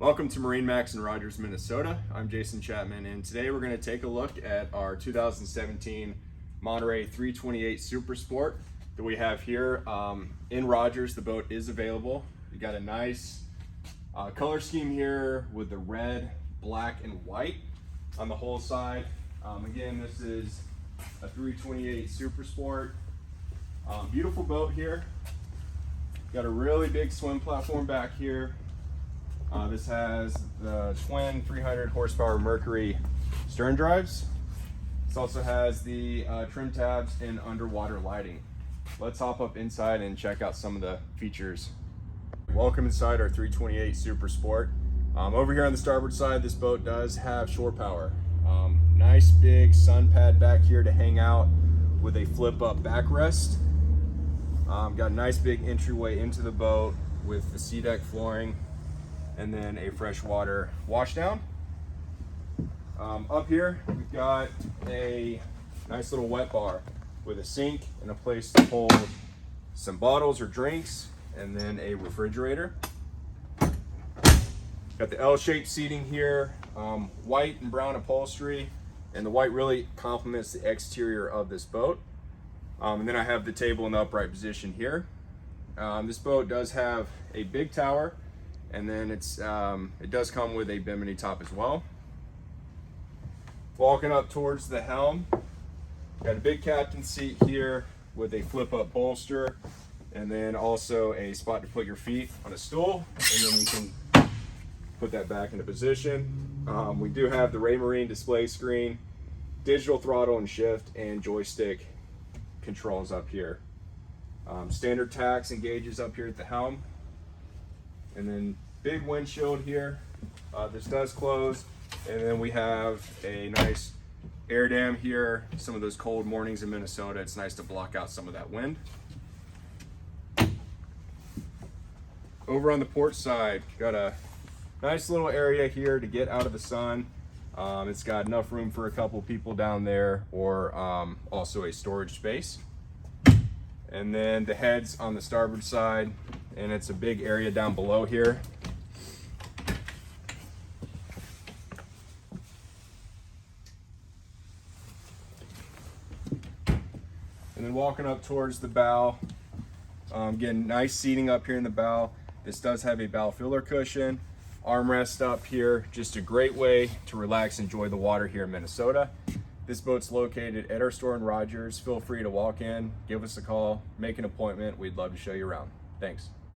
Welcome to MarineMax in Rogers, Minnesota. I'm Jason Chapman, and today we're going to take a look at our 2017 Monterey 328 Super Sport that we have here in Rogers. The boat is available. You got a nice color scheme here with the red, black, and white on the whole side. Again, this is a 328 Super Sport. Beautiful boat here. Got a really big swim platform back here. This has the twin 300 horsepower Mercury stern drives. This also has the trim tabs and underwater lighting. Let's hop up inside and check out some of the features. Welcome inside our 328 Super Sport. Over here on the starboard side, this boat does have shore power. Nice big sun pad back here to hang out with a flip up backrest. Got a nice big entryway into the boat with the sea deck flooring and then a freshwater washdown. Up here, we've got a nice little wet bar with a sink and a place to hold some bottles or drinks, and then a refrigerator. Got the L-shaped seating here, white and brown upholstery, and the white really complements the exterior of this boat. And then I have the table in the upright position here. This boat does have a big tower, and then it does come with a bimini top as well. Walking up towards the helm, got a big captain seat here with a flip up bolster, and then also a spot to put your feet on a stool, and then you can put that back into position. We do have the Raymarine display screen, digital throttle and shift, and joystick controls up here. Standard tacks and gauges up here at the helm. And then big windshield here. This does close. And then we have a nice air dam here. Some of those cold mornings in Minnesota, it's nice to block out some of that wind. Over on the port side, got a nice little area here to get out of the sun. It's got enough room for a couple people down there, or also a storage space. And then the head's on the starboard side, and it's a big area down below here. And then walking up towards the bow, again, nice seating up here in the bow. This does have a bow filler cushion, armrest up here, just a great way to relax and enjoy the water here in Minnesota. This boat's located at our store in Rogers. Feel free to walk in, give us a call, make an appointment. We'd love to show you around. Thanks.